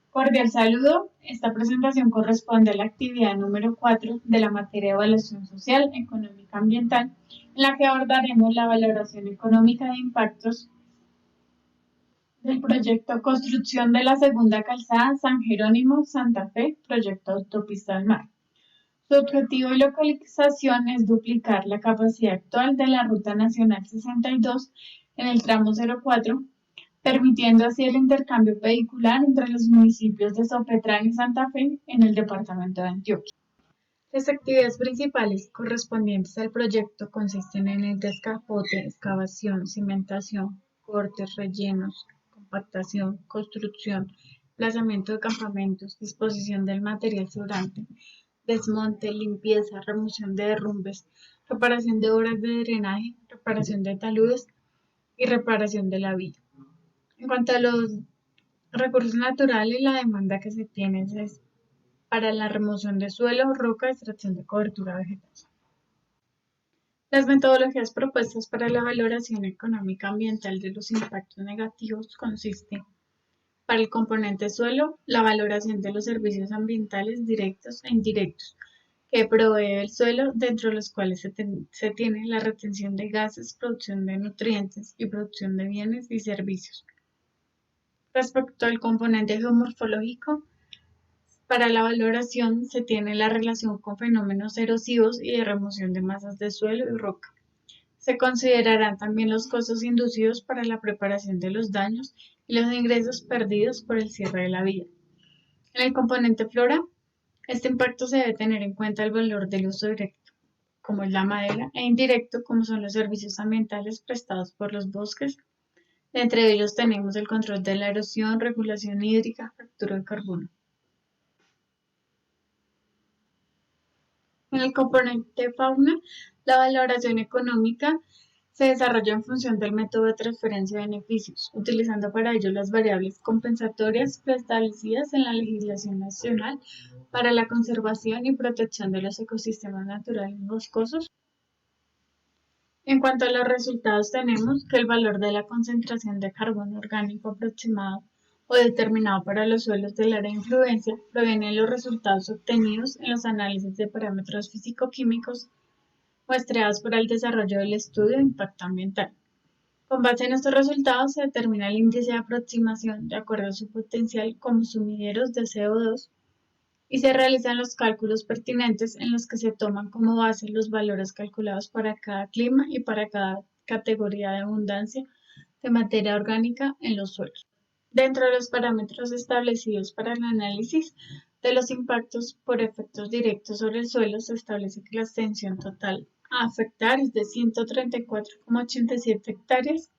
Cordial saludo. Esta presentación corresponde a la actividad número 4 de la materia de evaluación social, económica, ambiental, en la que abordaremos la valoración económica de impactos del proyecto Construcción de la Segunda Calzada San Jerónimo-Santa Fe, proyecto Autopista al Mar. Su objetivo y localización es duplicar la capacidad actual de la Ruta Nacional 62 en el tramo 04, permitiendo así el intercambio vehicular entre los municipios de Sopetrán y Santa Fe en el departamento de Antioquia. Las actividades principales correspondientes al proyecto consisten en el descapote, excavación, cimentación, cortes, rellenos, compactación, construcción, emplazamiento de campamentos, disposición del material sobrante, desmonte, limpieza, remoción de derrumbes, reparación de obras de drenaje, reparación de taludes y reparación de la vía. En cuanto a los recursos naturales, la demanda que se tiene es para la remoción de suelo, roca, extracción de cobertura vegetal. Las metodologías propuestas para la valoración económica ambiental de los impactos negativos consisten para el componente suelo, la valoración de los servicios ambientales directos e indirectos que provee el suelo, dentro de los cuales se tiene la retención de gases, producción de nutrientes y producción de bienes y servicios. Respecto al componente geomorfológico, para la valoración se tiene la relación con fenómenos erosivos y de remoción de masas de suelo y roca. Se considerarán también los costos inducidos para la preparación de los daños y los ingresos perdidos por el cierre de la vía. En el componente flora, este impacto se debe tener en cuenta el valor del uso directo, como es la madera, e indirecto, como son los servicios ambientales prestados por los bosques. Entre ellos tenemos el control de la erosión, regulación hídrica, captura de carbono. En el componente fauna, la valoración económica se desarrolla en función del método de transferencia de beneficios, utilizando para ello las variables compensatorias preestablecidas en la legislación nacional para la conservación y protección de los ecosistemas naturales boscosos. En cuanto a los resultados, tenemos que el valor de la concentración de carbono orgánico aproximado o determinado para los suelos del área de influencia proviene de los resultados obtenidos en los análisis de parámetros físico-químicos muestreados por el desarrollo del estudio de impacto ambiental. Con base en estos resultados se determina el índice de aproximación de acuerdo a su potencial como sumideros de CO2 y se realizan los cálculos pertinentes en los que se toman como base los valores calculados para cada clima y para cada categoría de abundancia de materia orgánica en los suelos. Dentro de los parámetros establecidos para el análisis de los impactos por efectos directos sobre el suelo, se establece que la extensión total a afectar es de 134,87 hectáreas.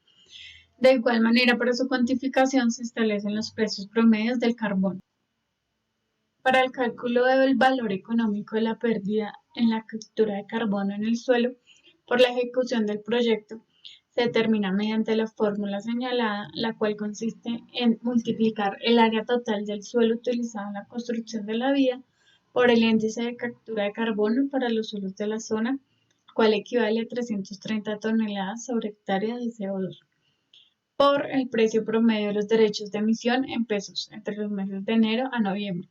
De igual manera, para su cuantificación se establecen los precios promedios del carbono. Para el cálculo del valor económico de la pérdida en la captura de carbono en el suelo por la ejecución del proyecto, se determina mediante la fórmula señalada, la cual consiste en multiplicar el área total del suelo utilizado en la construcción de la vía por el índice de captura de carbono para los suelos de la zona, cual equivale a 330 toneladas sobre hectárea de CO2, por el precio promedio de los derechos de emisión en pesos entre los meses de enero a noviembre,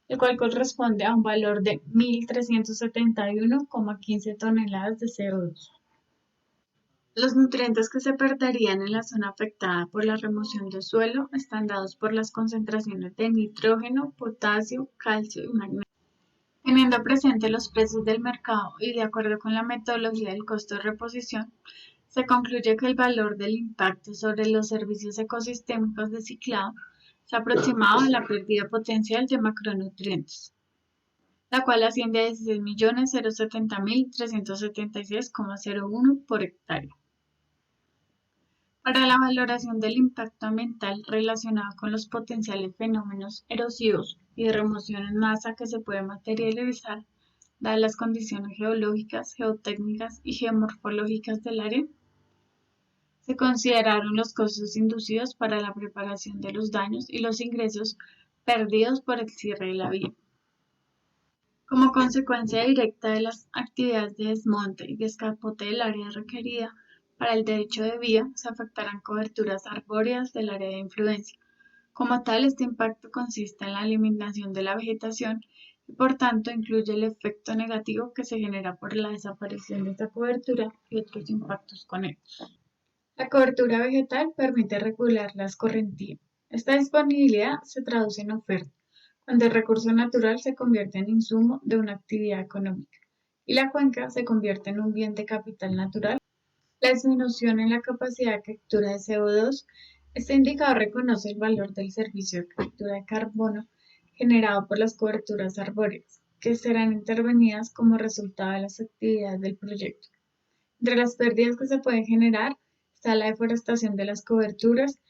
el cual corresponde a un valor de 1.371,15 toneladas de CO2. Los nutrientes que se perderían en la zona afectada por la remoción de suelo están dados por las concentraciones de nitrógeno, potasio, calcio y magnesio. Teniendo presente los precios del mercado y de acuerdo con la metodología del costo de reposición, se concluye que el valor del impacto sobre los servicios ecosistémicos de ciclado se ha aproximado a la pérdida potencial de macronutrientes, la cual asciende a 16.070.376,01 por hectárea. Para la valoración del impacto ambiental relacionado con los potenciales fenómenos erosivos y de remoción en masa que se puede materializar, dadas las condiciones geológicas, geotécnicas y geomorfológicas del área, se consideraron los costos inducidos para la preparación de los daños y los ingresos perdidos por el cierre de la vía. Como consecuencia directa de las actividades de desmonte y descapote del área requerida para el derecho de vía, se afectarán coberturas arbóreas del área de influencia, Como tal, este impacto consiste en la eliminación de la vegetación y por tanto incluye el efecto negativo que se genera por la desaparición de esta cobertura y otros impactos conexos. La cobertura vegetal permite regular la escorrentía. Esta disponibilidad se traduce en oferta, cuando el recurso natural se convierte en insumo de una actividad económica y la cuenca se convierte en un bien de capital natural. La disminución en la capacidad de captura de CO2. Este indicador reconoce el valor del servicio de captura de carbono generado por las coberturas arbóreas, que serán intervenidas como resultado de las actividades del proyecto. Entre las pérdidas que se pueden generar está la deforestación de las coberturas,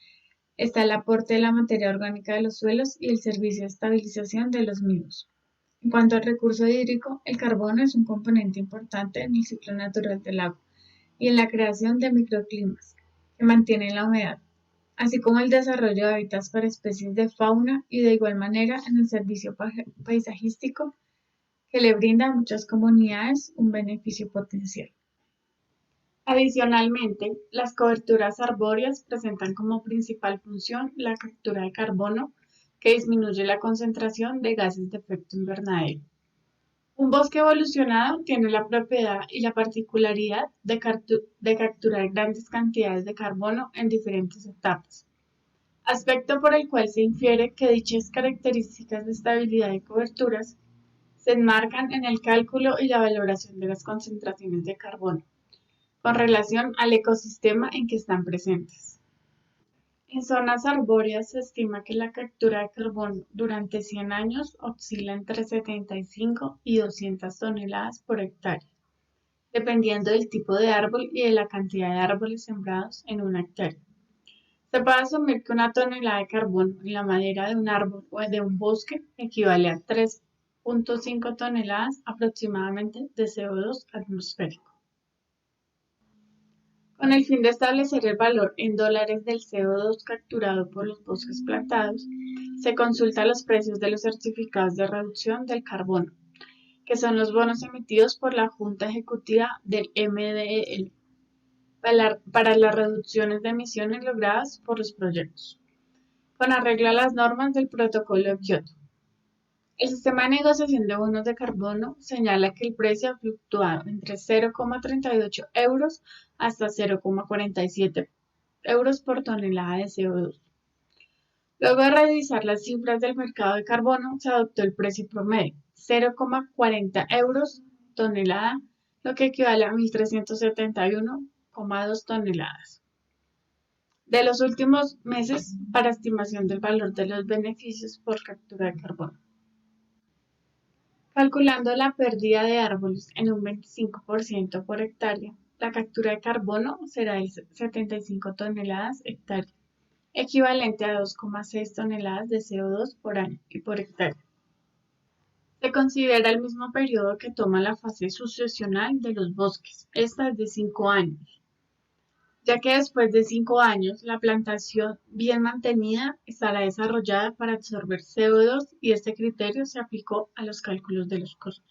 está el aporte de la materia orgánica de los suelos y el servicio de estabilización de los mismos. En cuanto al recurso hídrico, el carbono es un componente importante en el ciclo natural del agua y en la creación de microclimas que mantienen la humedad, así como el desarrollo de hábitats para especies de fauna y de igual manera en el servicio paisajístico que le brinda a muchas comunidades un beneficio potencial. Adicionalmente, las coberturas arbóreas presentan como principal función la captura de carbono, que disminuye la concentración de gases de efecto invernadero. Un bosque evolucionado tiene la propiedad y la particularidad de capturar grandes cantidades de carbono en diferentes etapas, aspecto por el cual se infiere que dichas características de estabilidad de coberturas se enmarcan en el cálculo y la valoración de las concentraciones de carbono, con relación al ecosistema en que están presentes. En zonas arbóreas se estima que la captura de carbono durante 100 años oscila entre 75 y 200 toneladas por hectárea, dependiendo del tipo de árbol y de la cantidad de árboles sembrados en una hectárea. Se puede asumir que una tonelada de carbono en la madera de un árbol o de un bosque equivale a 3,5 toneladas aproximadamente de CO2 atmosférico. Con el fin de establecer el valor en dólares del CO2 capturado por los bosques plantados, se consulta los precios de los certificados de reducción del carbono, que son los bonos emitidos por la Junta Ejecutiva del MDEL para las reducciones de emisiones logradas por los proyectos, con arreglo a las normas del Protocolo de Kioto. El sistema de negociación de bonos de carbono señala que el precio ha fluctuado entre 0,38 euros hasta 0,47 euros por tonelada de CO2. Luego de revisar las cifras del mercado de carbono, se adoptó el precio promedio, 0,40 euros tonelada, lo que equivale a 1.371,2 toneladas de los últimos meses para estimación del valor de los beneficios por captura de carbono. Calculando la pérdida de árboles en un 25% por hectárea, la captura de carbono será de 75 toneladas hectárea, equivalente a 2,6 toneladas de CO2 por año y por hectárea. Se considera el mismo periodo que toma la fase sucesional de los bosques, esta es de 5 años, ya que después de 5 años la plantación bien mantenida estará desarrollada para absorber CO2 y este criterio se aplicó a los cálculos de los costos.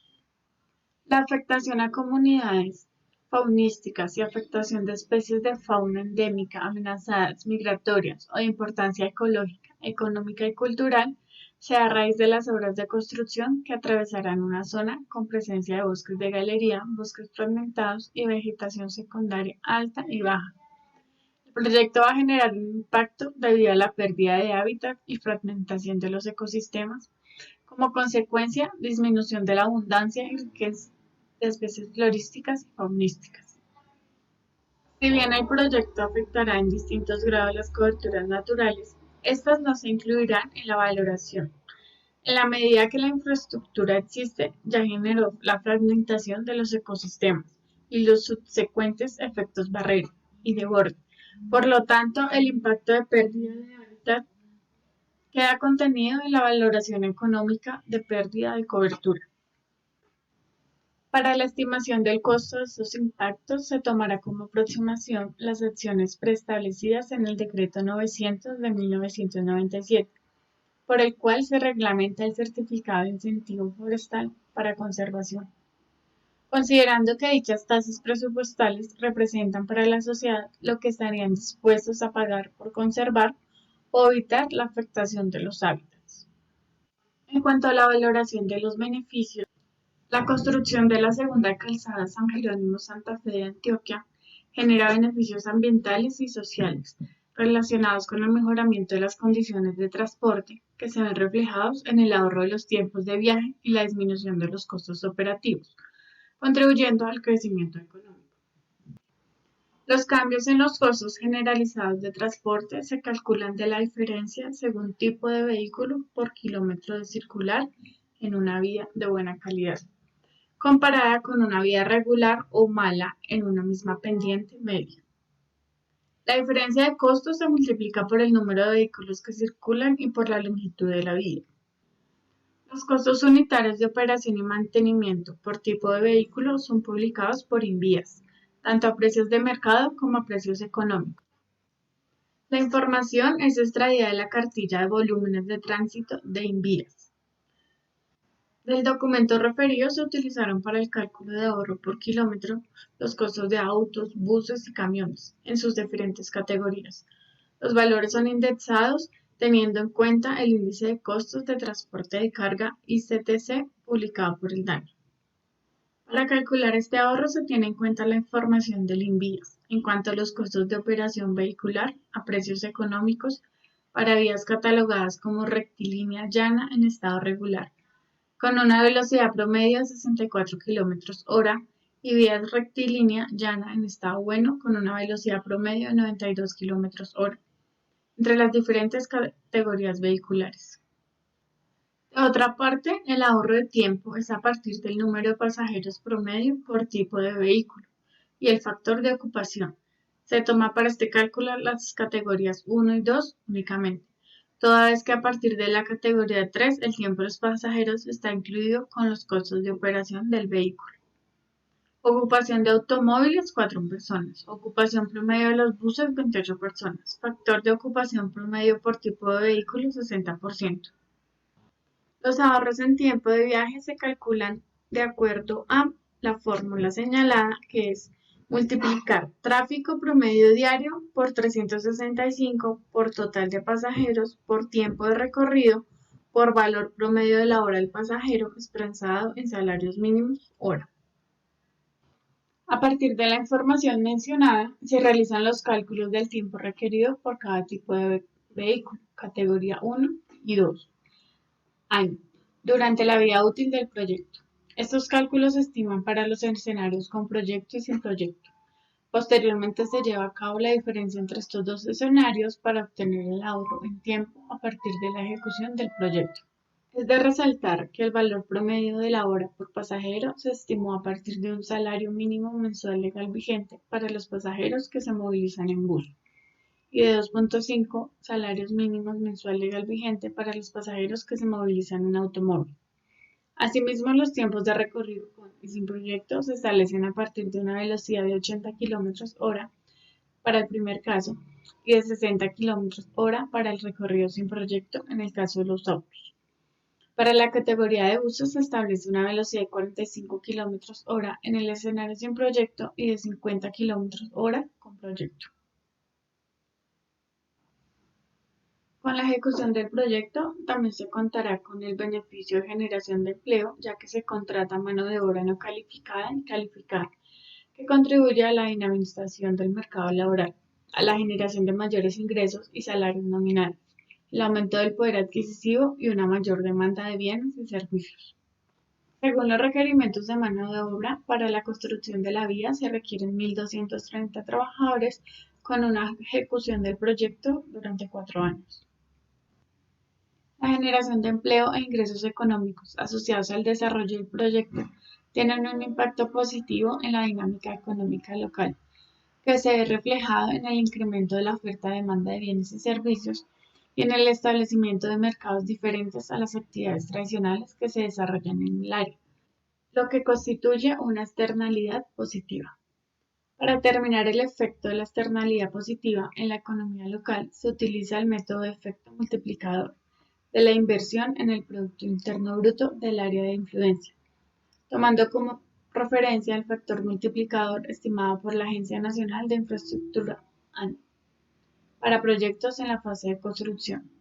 La afectación a comunidades faunísticas y afectación de especies de fauna endémica amenazadas, migratorias o de importancia ecológica, económica y cultural se da a raíz de las obras de construcción que atravesarán una zona con presencia de bosques de galería, bosques fragmentados y vegetación secundaria alta y baja. El proyecto va a generar un impacto debido a la pérdida de hábitat y fragmentación de los ecosistemas. Como consecuencia, disminución de la abundancia y riqueza de especies florísticas y faunísticas. Si bien el proyecto afectará en distintos grados las coberturas naturales, estas no se incluirán en la valoración. En la medida que la infraestructura existe, ya generó la fragmentación de los ecosistemas y los subsecuentes efectos barrera y de borde. Por lo tanto, el impacto de pérdida de hábitat queda contenido en la valoración económica de pérdida de cobertura. Para la estimación del costo de estos impactos se tomará como aproximación las acciones preestablecidas en el Decreto 900 de 1997, por el cual se reglamenta el certificado de incentivo forestal para conservación. Considerando que dichas tasas presupuestales representan para la sociedad lo que estarían dispuestos a pagar por conservar o evitar la afectación de los hábitats. En cuanto a la valoración de los beneficios, la construcción de la segunda calzada San Jerónimo Santa Fe de Antioquia genera beneficios ambientales y sociales relacionados con el mejoramiento de las condiciones de transporte que se ven reflejados en el ahorro de los tiempos de viaje y la disminución de los costos operativos, contribuyendo al crecimiento económico. Los cambios en los costos generalizados de transporte se calculan de la diferencia según tipo de vehículo por kilómetro de circular en una vía de buena calidad, comparada con una vía regular o mala en una misma pendiente media. La diferencia de costos se multiplica por el número de vehículos que circulan y por la longitud de la vía. Los costos unitarios de operación y mantenimiento por tipo de vehículo son publicados por Invías, tanto a precios de mercado como a precios económicos. La información es extraída de la cartilla de volúmenes de tránsito de Invías. Del documento referido se utilizaron para el cálculo de ahorro por kilómetro los costos de autos, buses y camiones en sus diferentes categorías. Los valores son indexados teniendo en cuenta el índice de costos de transporte de carga ICTC publicado por el DANE. Para calcular este ahorro se tiene en cuenta la información del Invías en cuanto a los costos de operación vehicular a precios económicos para vías catalogadas como rectilínea llana en estado regular, con una velocidad promedio de 64 km/h y vías rectilínea llana en estado bueno con una velocidad promedio de 92 km/h entre las diferentes categorías vehiculares. De otra parte, el ahorro de tiempo es a partir del número de pasajeros promedio por tipo de vehículo y el factor de ocupación. Se toma para este cálculo las categorías 1 y 2 únicamente, toda vez que a partir de la categoría 3 el tiempo de los pasajeros está incluido con los costos de operación del vehículo. Ocupación de automóviles 4 personas. Ocupación promedio de los buses 28 personas. Factor de ocupación promedio por tipo de vehículo 60%. Los ahorros en tiempo de viaje se calculan de acuerdo a la fórmula señalada, que es multiplicar tráfico promedio diario por 365 por total de pasajeros por tiempo de recorrido por valor promedio de la hora del pasajero expresado en salarios mínimos hora. A partir de la información mencionada, se realizan los cálculos del tiempo requerido por cada tipo de vehículo, categoría 1 y 2. Año. Durante la vida útil del proyecto. Estos cálculos se estiman para los escenarios con proyecto y sin proyecto. Posteriormente se lleva a cabo la diferencia entre estos dos escenarios para obtener el ahorro en tiempo a partir de la ejecución del proyecto. Es de resaltar que el valor promedio de la hora por pasajero se estimó a partir de un salario mínimo mensual legal vigente para los pasajeros que se movilizan en bus y de 2.5 salarios mínimos mensual legal vigente para los pasajeros que se movilizan en automóvil. Asimismo, los tiempos de recorrido con y sin proyecto se establecen a partir de una velocidad de 80 km/h para el primer caso y de 60 km/h para el recorrido sin proyecto en el caso de los autos. Para la categoría de buses se establece una velocidad de 45 km/h en el escenario sin proyecto y de 50 km/h con proyecto. Con la ejecución del proyecto también se contará con el beneficio de generación de empleo, ya que se contrata mano de obra no calificada y calificada, que contribuye a la dinamización del mercado laboral, a la generación de mayores ingresos y salarios nominales, el aumento del poder adquisitivo y una mayor demanda de bienes y servicios. Según los requerimientos de mano de obra, para la construcción de la vía se requieren 1.230 trabajadores con una ejecución del proyecto durante 4 años. La generación de empleo e ingresos económicos asociados al desarrollo del proyecto tienen un impacto positivo en la dinámica económica local, que se ve reflejado en el incremento de la oferta-demanda de bienes y servicios y en el establecimiento de mercados diferentes a las actividades tradicionales que se desarrollan en el área, lo que constituye una externalidad positiva. Para determinar el efecto de la externalidad positiva en la economía local, se utiliza el método de efecto multiplicador de la inversión en el Producto Interno Bruto del área de influencia, tomando como referencia el factor multiplicador estimado por la Agencia Nacional de Infraestructura ANI. para proyectos en la fase de construcción.